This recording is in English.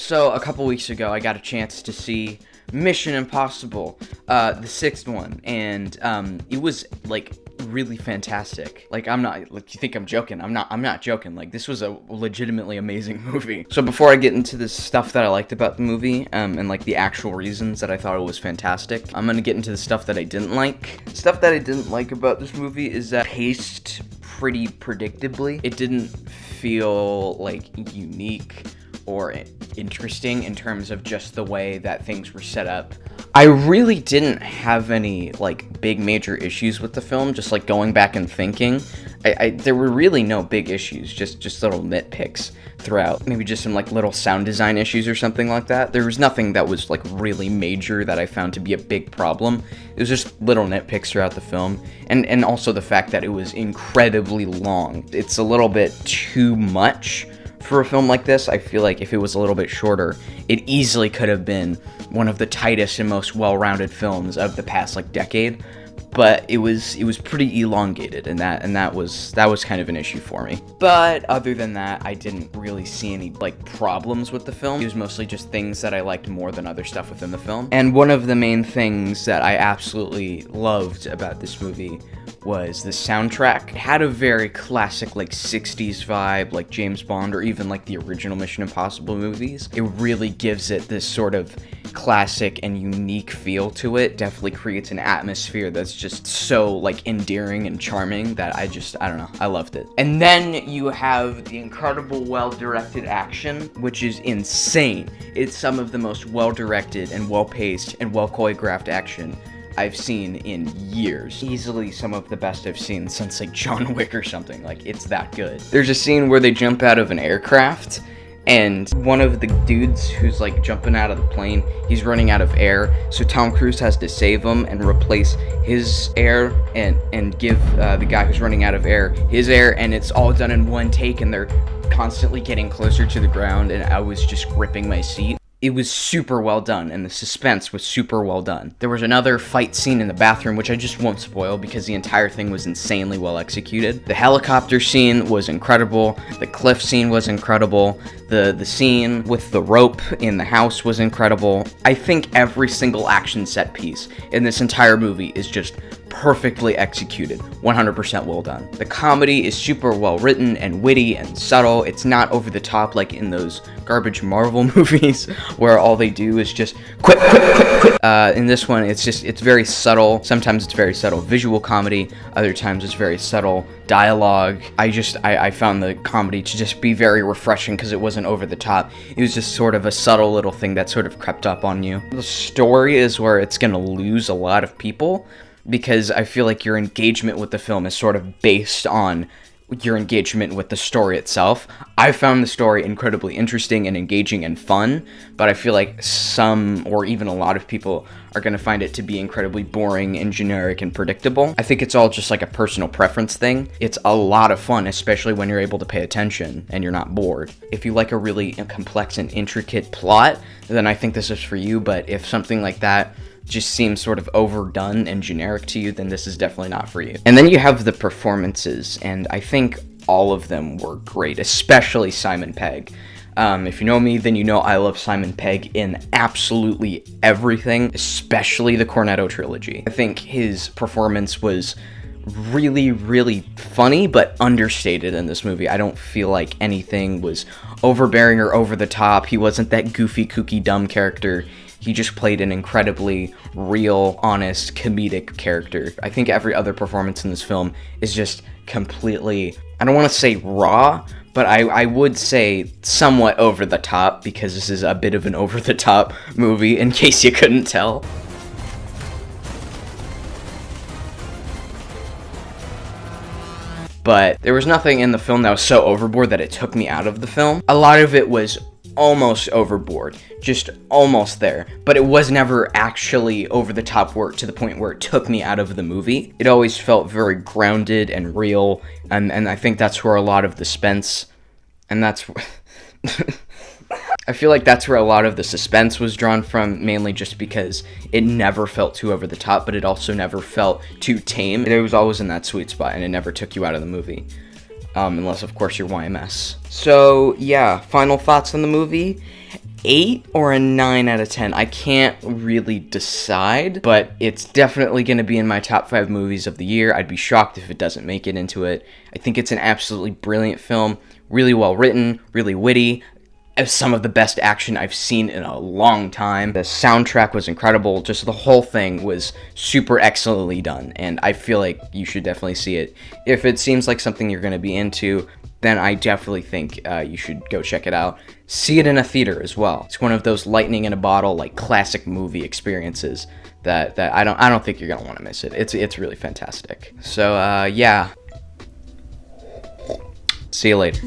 So, a couple weeks ago, I got a chance to see Mission Impossible, the sixth one, and, it was, really fantastic. I'm not, you think I'm joking? I'm not joking. This was a legitimately amazing movie. So, before I get into the stuff that I liked about the movie, and, the actual reasons that I thought it was fantastic, I'm gonna get into the stuff that I didn't like. Stuff that I didn't like about this movie is that it paced pretty predictably. It didn't feel, unique or interesting in terms of just the way that things were set up. I really didn't have any, big major issues with the film, just, going back and thinking. There were really no big issues, just little nitpicks throughout. Maybe just some, little sound design issues or something like that. There was nothing that was, really major that I found to be a big problem. It was just little nitpicks throughout the film, and also the fact that it was incredibly long. It's a little bit too much for a film like this. I feel like if it was a little bit shorter, it easily could have been one of the tightest and most well-rounded films of the past decade. But it was pretty elongated, and that was kind of an issue for me. But other than that, I didn't really see any problems with the film. It was mostly just things that I liked more than other stuff within the film. And one of the main things that I absolutely loved about this movie was the soundtrack. It had a very classic 60s vibe, like James Bond, or even the original Mission Impossible movies. It really gives it this sort of classic and unique feel to it. Definitely creates an atmosphere that's just so endearing and charming that I don't know, I loved it. And then you have the incredible well-directed action, which is insane. It's some of the most well-directed and well-paced and well-choreographed action I've seen in years. Easily some of the best I've seen since John Wick or something. It's that good. There's a scene where they jump out of an aircraft, and one of the dudes who's jumping out of the plane, he's running out of air, so Tom Cruise has to save him and replace his air and give the guy who's running out of air his air, and it's all done in one take, and they're constantly getting closer to the ground, and I was just gripping my seat. It was super well done, and the suspense was super well done. There was another fight scene in the bathroom, which I just won't spoil because the entire thing was insanely well executed. The helicopter scene was incredible. The cliff scene was incredible. The scene with the rope in the house was incredible. I think every single action set piece in this entire movie is just perfectly executed, 100% well done. The comedy is super well written and witty and subtle. It's not over the top like in those garbage Marvel movies where all they do is just quick. In this one, it's very subtle. Sometimes it's very subtle visual comedy. Other times it's very subtle dialogue. I found the comedy to just be very refreshing because it wasn't over the top. It was just sort of a subtle little thing that sort of crept up on you. The story is where it's gonna lose a lot of people, because I feel like your engagement with the film is sort of based on your engagement with the story itself. I found the story incredibly interesting and engaging and fun, but I feel like some, or even a lot of people, are going to find it to be incredibly boring and generic and predictable. I think it's all just a personal preference thing. It's a lot of fun, especially when you're able to pay attention and you're not bored. If you like a really complex and intricate plot, then I think this is for you, but if something like that just seems sort of overdone and generic to you, then this is definitely not for you. And then you have the performances, and I think all of them were great, especially Simon Pegg. If you know me, then you know I love Simon Pegg in absolutely everything, especially the Cornetto trilogy. I think his performance was really, really funny, but understated in this movie. I don't feel like anything was overbearing or over the top. He wasn't that goofy, kooky, dumb character. He just played an incredibly real, honest, comedic character. I think every other performance in this film is just completely, I don't want to say raw, but I would say somewhat over the top, because this is a bit of an over the top movie, in case you couldn't tell. But there was nothing in the film that was so overboard that it took me out of the film. A lot of it was almost overboard, just almost there, but it was never actually over the top work to the point where it took me out of the movie. It always felt very grounded and real, and I think that's where a lot of the suspense, and that's I feel like that's where a lot of the suspense was drawn from, mainly just because it never felt too over the top, but it also never felt too tame. It was always in that sweet spot, and it never took you out of the movie. Unless, of course, you're YMS. So, yeah, final thoughts on the movie. 8 or a 9 out of 10. I can't really decide, but it's definitely going to be in my top 5 movies of the year. I'd be shocked if it doesn't make it into it. I think it's an absolutely brilliant film, really well written, really witty. Some of the best action I've seen in a long time. The soundtrack was incredible. Just the whole thing was super excellently done, and I feel like you should definitely see it. If it seems like something you're going to be into, then I definitely think you should go check it out. See it in a theater as well. It's one of those lightning in a bottle, like classic movie experiences that I don't think you're gonna want to miss it. It's really fantastic. So yeah. See you later.